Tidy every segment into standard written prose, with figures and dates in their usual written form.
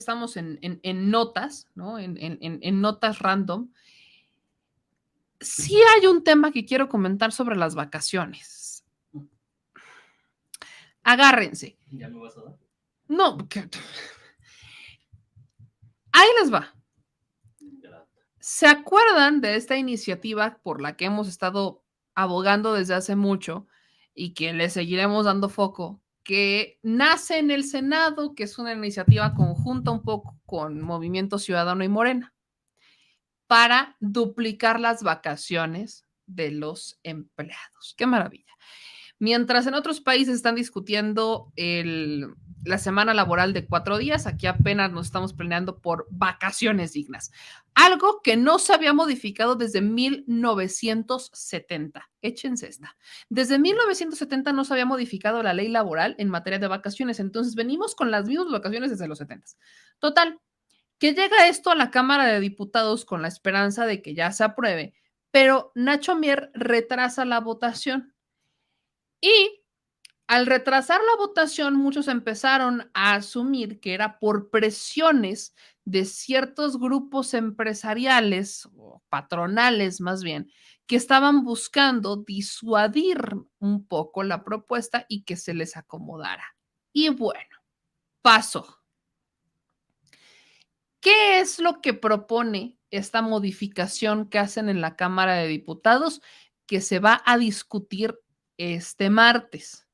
estamos en notas, ¿no? En notas random. Sí hay un tema que quiero comentar sobre las vacaciones. Agárrense. ¿Ya me vas a dar? No, ahí les va. ¿Se acuerdan de esta iniciativa por la que hemos estado abogando desde hace mucho y que le seguiremos dando foco? Que nace en el Senado, que es una iniciativa conjunta un poco con Movimiento Ciudadano y Morena, para duplicar las vacaciones de los empleados. ¡Qué maravilla! Mientras en otros países están discutiendo la semana laboral de 4 días, aquí apenas nos estamos planeando por vacaciones dignas. Algo que no se había modificado desde 1970. Échense esta. Desde 1970 no se había modificado la ley laboral en materia de vacaciones, entonces venimos con las mismas vacaciones desde los 70. Total, que llega esto a la Cámara de Diputados con la esperanza de que ya se apruebe, pero Nacho Mier retrasa la votación. Y al retrasar la votación, muchos empezaron a asumir que era por presiones de ciertos grupos empresariales o patronales más bien, que estaban buscando disuadir un poco la propuesta y que se les acomodara. Y bueno, pasó. ¿Qué es lo que propone esta modificación que hacen en la Cámara de Diputados que se va a discutir este martes?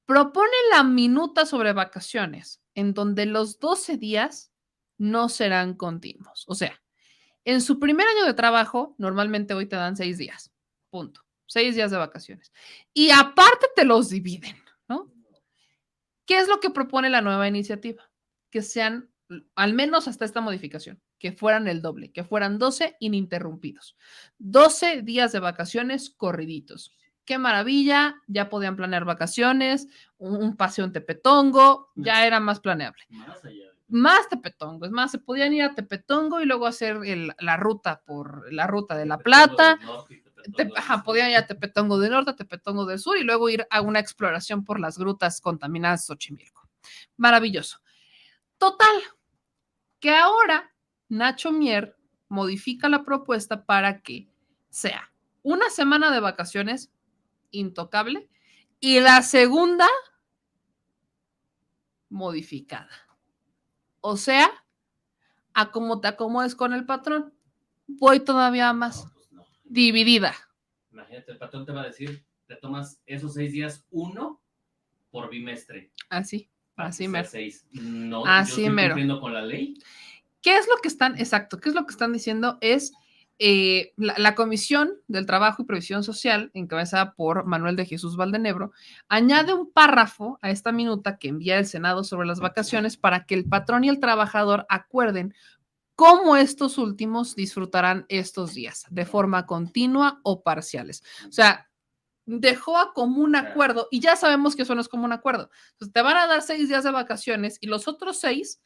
Propone la minuta sobre vacaciones, en donde los 12 días no serán continuos. O sea, en su primer año de trabajo, normalmente hoy te dan 6 días. Punto. 6 días de vacaciones. Y aparte te los dividen, ¿no? ¿Qué es lo que propone la nueva iniciativa? Que sean, al menos hasta esta modificación, que fueran el doble, que fueran 12 ininterrumpidos. 12 días de vacaciones corriditos. Qué maravilla, ya podían planear vacaciones, un paseo en Tepetongo, ya era más planeable. Más allá. Más Tepetongo, es más, se podían ir a Tepetongo y luego hacer la ruta de La Plata. Podían ir a Tepetongo del Norte, a Tepetongo del Sur y luego ir a una exploración por las grutas contaminadas de Xochimilco. Maravilloso. Total, que ahora Nacho Mier modifica la propuesta para que sea una semana de vacaciones intocable y la segunda modificada. O sea, a cómo te acomodes con el patrón. Voy todavía más. No, pues no. Dividida. Imagínate, el patrón te va a decir, te tomas esos 6 días, uno por bimestre. Así, así mero. 6. No, así yo estoy mero. cumpliendo con la ley. ¿Qué es lo que están, exacto, qué es lo que están diciendo? Es la Comisión del Trabajo y Previsión Social, encabezada por Manuel de Jesús Valdenebro, añade un párrafo a esta minuta que envía el Senado sobre las vacaciones para que el patrón y el trabajador acuerden cómo estos últimos disfrutarán estos días, de forma continua o parciales. O sea, dejó a común acuerdo y ya sabemos que eso no es común acuerdo. Entonces, te van a dar 6 días de vacaciones y los otros 6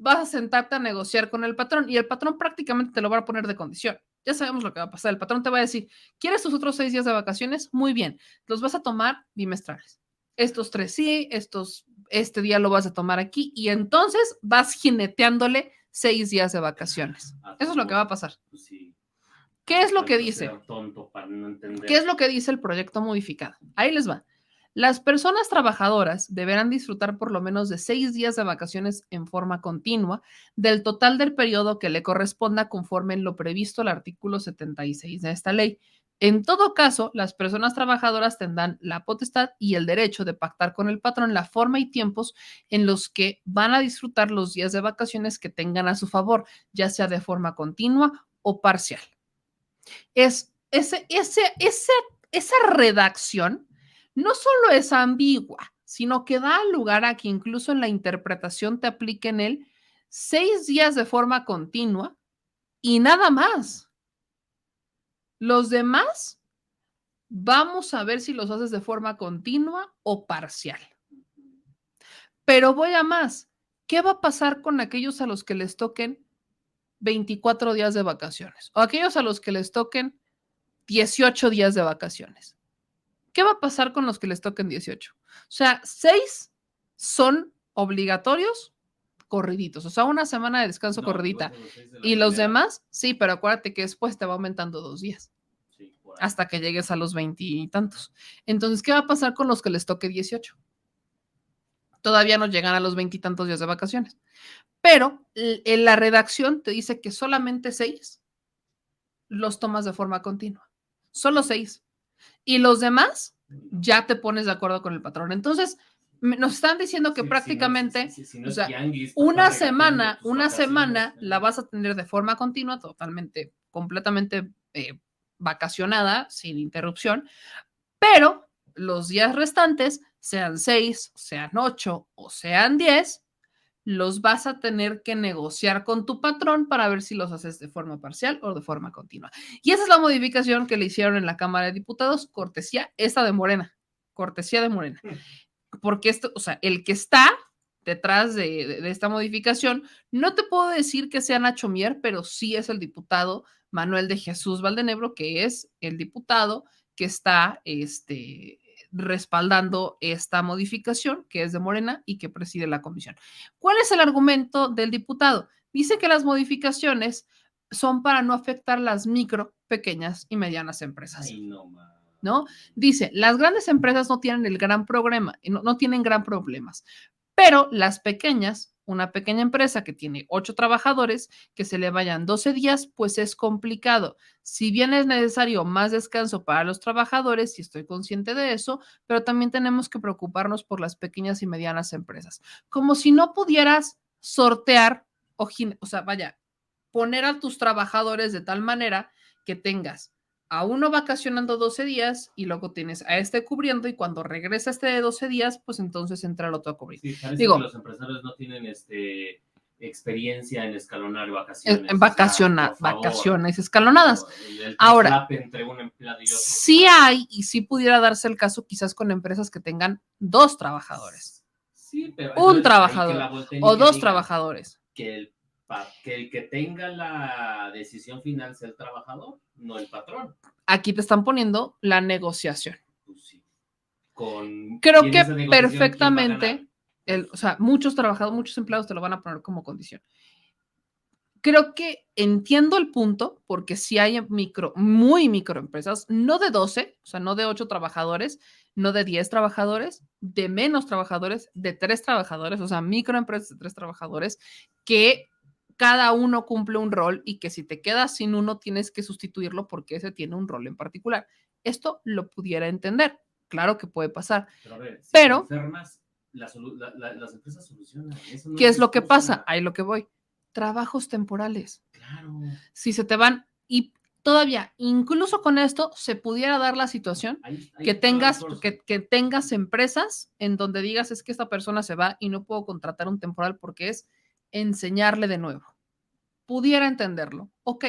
vas a sentarte a negociar con el patrón y el patrón prácticamente te lo va a poner de condición. Ya sabemos lo que va a pasar. El patrón te va a decir, ¿quieres tus otros 6 días de vacaciones? Muy bien, los vas a tomar bimestrales. Estos 3 sí, este día lo vas a tomar aquí y entonces vas jineteándole 6 días de vacaciones. Eso es lo que va a pasar. ¿Qué es lo que dice? ¿Qué es lo que dice el proyecto modificado? Ahí les va. Las personas trabajadoras deberán disfrutar por lo menos de 6 días de vacaciones en forma continua del total del periodo que le corresponda conforme en lo previsto el artículo 76 de esta ley. En todo caso, las personas trabajadoras tendrán la potestad y el derecho de pactar con el patrón la forma y tiempos en los que van a disfrutar los días de vacaciones que tengan a su favor, ya sea de forma continua o parcial. Esa redacción no solo es ambigua, sino que da lugar a que incluso en la interpretación te apliquen el 6 días de forma continua y nada más. Los demás, vamos a ver si los haces de forma continua o parcial. Pero voy a más. ¿Qué va a pasar con aquellos a los que les toquen 24 días de vacaciones? O aquellos a los que les toquen 18 días de vacaciones. ¿Qué va a pasar con los que les toquen 18? O sea, 6 son obligatorios corriditos, o sea, una semana de descanso corridita. Y los demás, sí, pero acuérdate que después te va aumentando 2 días. Sí, hasta que llegues a los 20 y tantos. Entonces, ¿qué va a pasar con los que les toque 18? Todavía no llegan a los 20 y tantos días de vacaciones. Pero en la redacción te dice que solamente 6 los tomas de forma continua. Solo 6. Y los demás ya te pones de acuerdo con el patrón. Entonces, nos están diciendo que prácticamente, o sea, una semana la vas a tener de forma continua, totalmente, completamente vacacionada, sin interrupción, pero los días restantes, sean 6, sean 8 o sean 10, los vas a tener que negociar con tu patrón para ver si los haces de forma parcial o de forma continua. Y esa es la modificación que le hicieron en la Cámara de Diputados, cortesía esta de Morena, cortesía de Morena. Porque esto, o sea, el que está detrás de esta modificación, no te puedo decir que sea Nacho Mier, pero sí es el diputado Manuel de Jesús Valdenebro, que es el diputado que está respaldando esta modificación, que es de Morena y que preside la comisión. ¿Cuál es el argumento del diputado? Dice que las modificaciones son para no afectar las micro, pequeñas y medianas empresas. Ay, ¿no? Dice, las grandes empresas no tienen el gran problema, no tienen gran problemas, pero las pequeñas, una pequeña empresa que tiene 8 trabajadores, que se le vayan 12 días, pues es complicado. Si bien es necesario más descanso para los trabajadores, y estoy consciente de eso, pero también tenemos que preocuparnos por las pequeñas y medianas empresas. Como si no pudieras sortear, o sea, vaya, poner a tus trabajadores de tal manera que tengas a uno vacacionando 12 días y luego tienes a este cubriendo y cuando regresa este de 12 días, pues entonces entra el otro a cubrir. Sí, parece que los empresarios no tienen experiencia en escalonar vacaciones. En vacaciones escalonadas. Ahora, entre un empleado y otro, sí hay y sí pudiera darse el caso quizás con empresas que tengan 2 trabajadores. Sí, pero un trabajador o 2 trabajadores. Que el que tenga la decisión final sea el trabajador, no el patrón. Aquí te están poniendo la negociación. Pues sí. Creo que perfectamente, o sea, muchos trabajadores, muchos empleados te lo van a poner como condición. Creo que entiendo el punto, porque si hay muy microempresas, no de 12, o sea, no de 8 trabajadores, no de 10 trabajadores, de menos trabajadores, de 3 trabajadores, o sea, microempresas de 3 trabajadores, que cada uno cumple un rol y que si te quedas sin uno tienes que sustituirlo porque ese tiene un rol en particular. Esto lo pudiera entender. Claro que puede pasar. Pero, a ver, si pero te enfermas, las empresas solucionan. Eso no ¿qué es lo que pasa? Ahí lo que voy. Trabajos temporales. Claro. Si se te van y todavía, incluso con esto, se pudiera dar la situación que tengas empresas en donde digas es que esta persona se va y no puedo contratar un temporal porque es enseñarle de nuevo. Pudiera entenderlo, ok,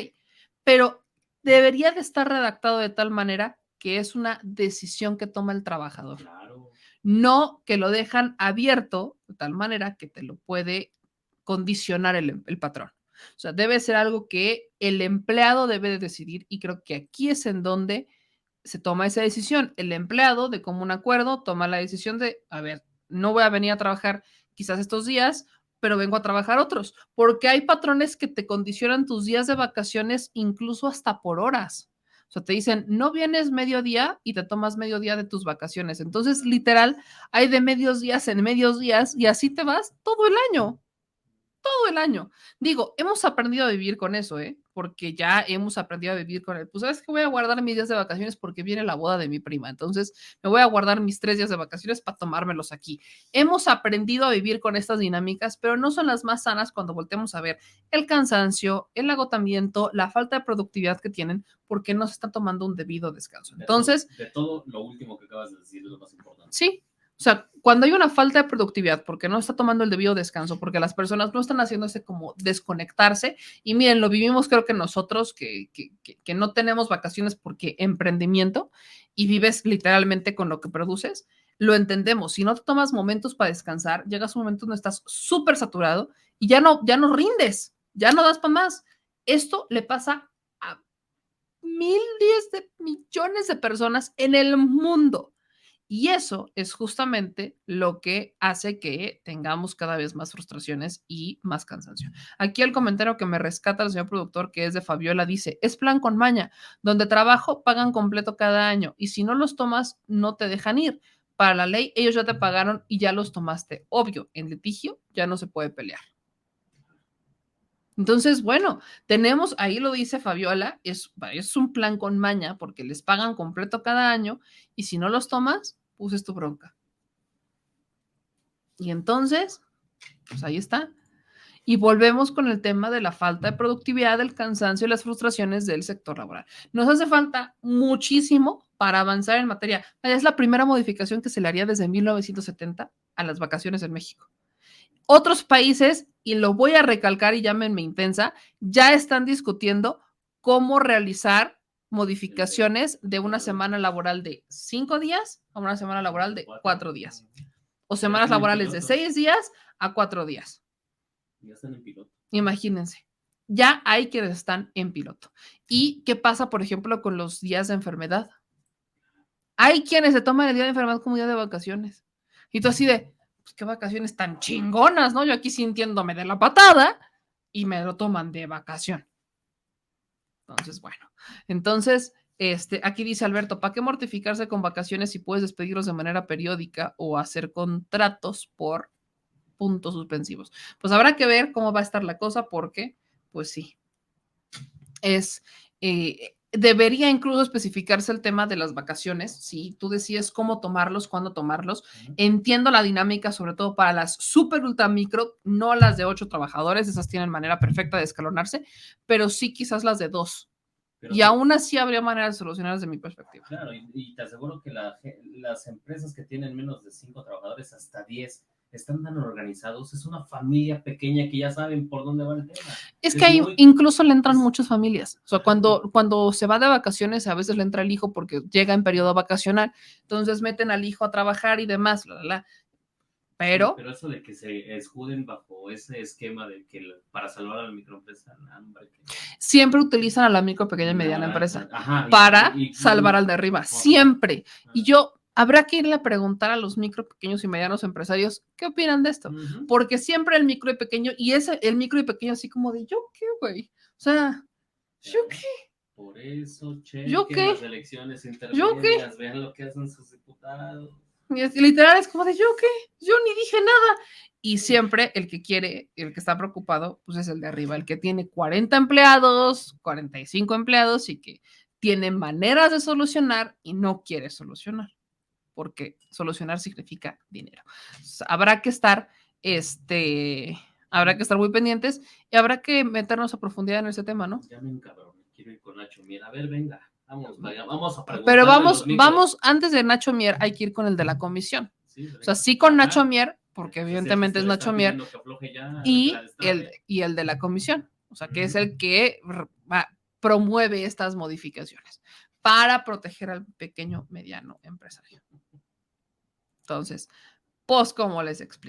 pero debería de estar redactado de tal manera que es una decisión que toma el trabajador. Claro. No que lo dejan abierto de tal manera que te lo puede condicionar el patrón. O sea, debe ser algo que el empleado debe de decidir y creo que aquí es en donde se toma esa decisión. El empleado de común acuerdo toma la decisión de, a ver, no voy a venir a trabajar quizás estos días, pero vengo a trabajar otros, porque hay patrones que te condicionan tus días de vacaciones incluso hasta por horas. O sea, te dicen, no vienes mediodía y te tomas mediodía de tus vacaciones. Entonces, literal, hay de medios días en medios días y así te vas todo el año. Todo el año. Digo, hemos aprendido a vivir con eso, porque ya hemos aprendido a vivir con él. Pues sabes que voy a guardar mis días de vacaciones porque viene la boda de mi prima. Entonces me voy a guardar mis 3 días de vacaciones para tomármelos aquí. Hemos aprendido a vivir con estas dinámicas, pero no son las más sanas cuando volteamos a ver el cansancio, el agotamiento, la falta de productividad que tienen porque no se está tomando un debido descanso. Entonces, de todo lo último que acabas de decir es lo más importante. Sí. O sea, cuando hay una falta de productividad porque no está tomando el debido descanso, porque las personas no están haciéndose como desconectarse, y miren, lo vivimos creo que nosotros que no tenemos vacaciones porque emprendimiento y vives literalmente con lo que produces, lo entendemos. Si no te tomas momentos para descansar, llegas a un momento donde estás súper saturado y ya no rindes, ya no das para más. Esto le pasa a miles de millones de personas en el mundo. Y eso es justamente lo que hace que tengamos cada vez más frustraciones y más cansancio. Aquí el comentario que me rescata el señor productor, que es de Fabiola, dice, es plan con maña, donde trabajo pagan completo cada año y si no los tomas no te dejan ir. Para la ley ellos ya te pagaron y ya los tomaste. Obvio, en litigio ya no se puede pelear. Entonces, bueno, tenemos, ahí lo dice Fabiola, es un plan con maña porque les pagan completo cada año y si no los tomas, pues es tu bronca. Y entonces, pues ahí está. Y volvemos con el tema de la falta de productividad, del cansancio y las frustraciones del sector laboral. Nos hace falta muchísimo para avanzar en materia. Es la primera modificación que se le haría desde 1970 a las vacaciones en México. Otros países, y lo voy a recalcar y llámenme intensa, ya están discutiendo cómo realizar modificaciones de una semana laboral de 5 días a una semana laboral de 4 días. O semanas laborales de 6 días a 4 días. Ya están en piloto. Imagínense. Ya hay quienes están en piloto. ¿Y qué pasa, por ejemplo, con los días de enfermedad? Hay quienes se toman el día de enfermedad como día de vacaciones. Y tú así de, pues qué vacaciones tan chingonas, ¿no? Yo aquí sintiéndome de la patada y me lo toman de vacación. Entonces, bueno. Entonces, aquí dice Alberto, ¿para qué mortificarse con vacaciones si puedes despedirlos de manera periódica o hacer contratos por puntos suspensivos? Pues habrá que ver cómo va a estar la cosa porque, pues sí, debería incluso especificarse el tema de las vacaciones, si tú decides cómo tomarlos, cuándo tomarlos. Entiendo la dinámica, sobre todo para las super ultra micro, no las de 8 trabajadores, esas tienen manera perfecta de escalonarse, pero sí quizás las de 2. Pero y aún así habría manera de solucionar desde mi perspectiva. Claro, y te aseguro que las empresas que tienen menos de 5 trabajadores, hasta 10, están tan organizados, es una familia pequeña que ya saben por dónde va el tema. Es que ahí incluso le entran muchas familias. O sea, cuando se va de vacaciones, a veces le entra el hijo porque llega en periodo vacacional, entonces meten al hijo a trabajar y demás, Pero, sí, pero eso de que se escuden bajo ese esquema de que para salvar a la microempresa, hombre, siempre utilizan a la micro, pequeña y mediana empresa para salvar al de arriba, siempre. Y yo, habrá que irle a preguntar a los micro, pequeños y medianos empresarios qué opinan de esto, porque siempre el micro y pequeño, y el micro y pequeño así como de, ¿yo qué, güey? O sea, ¿yo qué? Por eso, ¿Yo qué? Las elecciones intermedias, vean lo que hacen sus diputados. Y literal es como de, ¿yo qué? Yo ni dije nada. Y siempre el que quiere, el que está preocupado, pues es el de arriba, el que tiene 40 empleados, 45 empleados y que tiene maneras de solucionar y no quiere solucionar, porque solucionar significa dinero. Entonces, habrá que estar muy pendientes y habrá que meternos a profundidad en ese tema, ¿no? Ya me encabroné, quiero ir con Nacho Mier. A ver, venga. Vamos a preguntar. Pero vamos, antes de Nacho Mier, hay que ir con el de la comisión. Sí, o sea, sí con Nacho Mier, porque evidentemente es Nacho Mier, y el de la comisión, o sea, que es el que promueve estas modificaciones para proteger al pequeño mediano empresario. Entonces, pues, ¿cómo les explico?